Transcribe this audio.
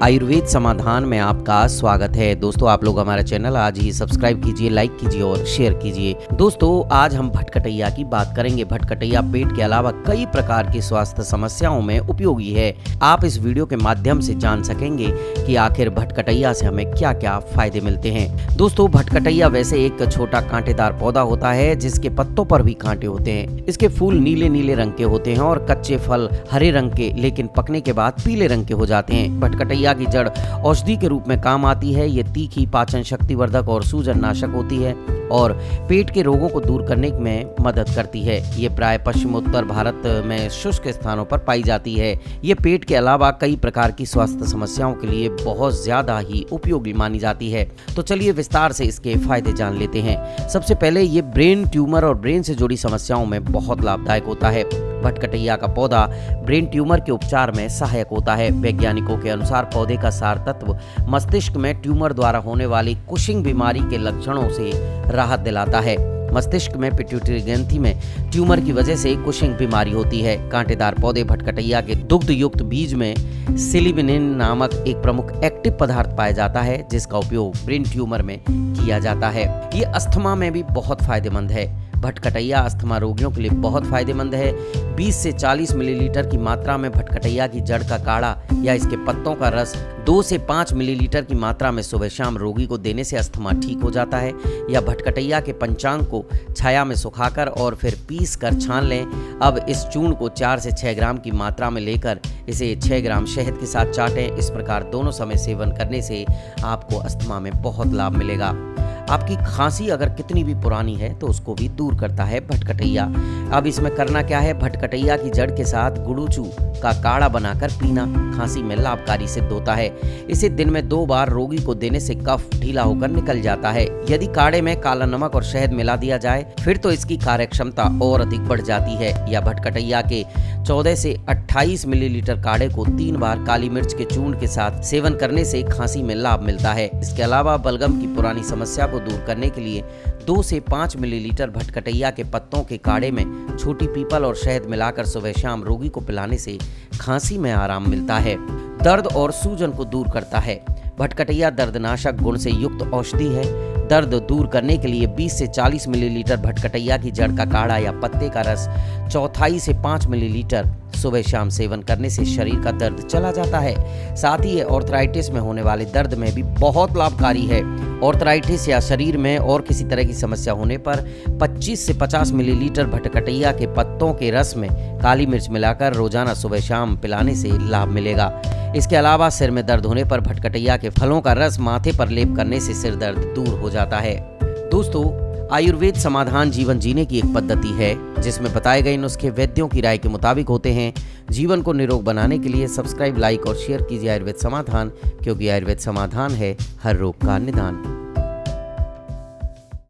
आयुर्वेद समाधान में आपका स्वागत है। दोस्तों, आप लोग हमारा चैनल आज ही सब्सक्राइब कीजिए, लाइक कीजिए और शेयर कीजिए। दोस्तों, आज हम भटकटैया की बात करेंगे। भटकटैया पेट के अलावा कई प्रकार की स्वास्थ्य समस्याओं में उपयोगी है। आप इस वीडियो के माध्यम से जान सकेंगे कि आखिर भटकटैया से हमें क्या क्या फायदे मिलते हैं। दोस्तों, भटकटैया वैसे एक छोटा कांटेदार पौधा होता है जिसके पत्तों पर भी कांटे होते हैं। इसके फूल नीले नीले रंग के होते हैं और कच्चे फल हरे रंग के, लेकिन पकने के बाद पीले रंग के हो जाते हैं। भटकटैया की जड़ औषधि के रूप में काम आती है। ये तीखी, पाचन शक्ति वर्धक और सूजन नाशक होती है और पेट के रोगों को दूर करने में मदद करती है। ये प्राय पश्चिम उत्तर भारत में शुष्क स्थानों पर पाई जाती है। ये पेट के अलावा कई प्रकार की स्वास्थ्य समस्याओं के लिए बहुत ज्यादा ही उपयोगी मानी जाती है। तो चलिए विस्तार से इसके फायदे जान लेते हैं। सबसे पहले ये ब्रेन ट्यूमर और ब्रेन से जुड़ी समस्याओं में बहुत लाभदायक होता है। भटकटैया का पौधा ब्रेन ट्यूमर के उपचार में सहायक होता है। वैज्ञानिकों के अनुसार पौधे का सार तत्व मस्तिष्क में ट्यूमर द्वारा होने वाली कुशिंग बीमारी के लक्षणों से राहत दिलाता है। मस्तिष्क में पिट्यूटरी ग्रंथि में ट्यूमर की वजह से कुशिंग बीमारी होती है। कांटेदार पौधे भटकटैया के दुग्ध युक्त बीज में सिलिबिनिन नामक एक प्रमुख एक्टिव पदार्थ पाया जाता है जिसका उपयोग ब्रेन ट्यूमर में किया जाता है। ये अस्थमा में भी बहुत फायदेमंद है। भटकटैया अस्थमा रोगियों के लिए बहुत फायदेमंद है। 20 से 40 मिलीलीटर की मात्रा में भटकटैया की जड़ का काढ़ा या इसके पत्तों का रस 2 से 5 मिलीलीटर की मात्रा में सुबह शाम रोगी को देने से अस्थमा ठीक हो जाता है। या भटकटैया के पंचांग को छाया में सुखाकर और फिर पीस कर छान लें। अब इस चूर्ण को 4 से 6 ग्राम की मात्रा में लेकर इसे 6 ग्राम शहद के साथ चाटें। इस प्रकार दोनों समय सेवन करने से आपको अस्थमा में बहुत लाभ मिलेगा। आपकी खांसी अगर कितनी भी पुरानी है तो उसको भी दूर करता है भटकटैया। अब इसमें करना क्या है, भटकटैया की जड़ के साथ गुड़ूचू का काढ़ा बनाकर पीना खांसी में लाभकारी सिद्ध होता है। इसे दिन में 2 बार रोगी को देने से कफ ढीला होकर निकल जाता है। यदि काढ़े में काला नमक और शहद मिला दिया जाए फिर तो इसकी कार्यक्षमता और अधिक बढ़ जाती है। या भटकटैया के 14 से 28 मिलीलीटर काढ़े को 3 बार काली मिर्च के चूर्ण के साथ सेवन करने से खांसी में लाभ मिलता है। इसके अलावा बलगम की पुरानी समस्या को दूर करने के लिए 2 से 5 मिलीलीटर भटकटैया के पत्तों के काढ़े में छोटी पीपल और शहद मिलाकर सुबह शाम रोगी को पिलाने से खांसी में आराम मिलता है। दर्द और सूजन को दूर करता है। भटकटैया दर्दनाशक गुण से युक्त औषधि है। दर्द दूर करने के लिए 20 से 40 मिलीलीटर भटकटैया की जड़ का काढ़ा या पत्ते का रस 4 से 5 मिलीलीटर सुबह शाम सेवन करने से शरीर का दर्द चला जाता है। साथ ही ये ऑर्थराइटिस में होने वाले दर्द में भी बहुत लाभकारी है। ऑर्थराइटिस या शरीर में और किसी तरह की समस्या होने पर 25 से 50 मिलीलीटर भटकटैया के पत्तों के रस में काली मिर्च मिलाकर रोजाना सुबह शाम पिलाने से लाभ मिलेगा। इसके अलावा सिर में दर्द होने पर भटकटैया के फलों का रस माथे पर लेप करने से सिर दर्द दूर हो जाता है। दोस्तों, आयुर्वेद समाधान जीवन जीने की एक पद्धति है जिसमें बताए गए नुस्खे वैद्यों की राय के मुताबिक होते हैं। जीवन को निरोग बनाने के लिए सब्सक्राइब, लाइक और शेयर कीजिए आयुर्वेद समाधान, क्योंकि आयुर्वेद समाधान है हर रोग का निदान।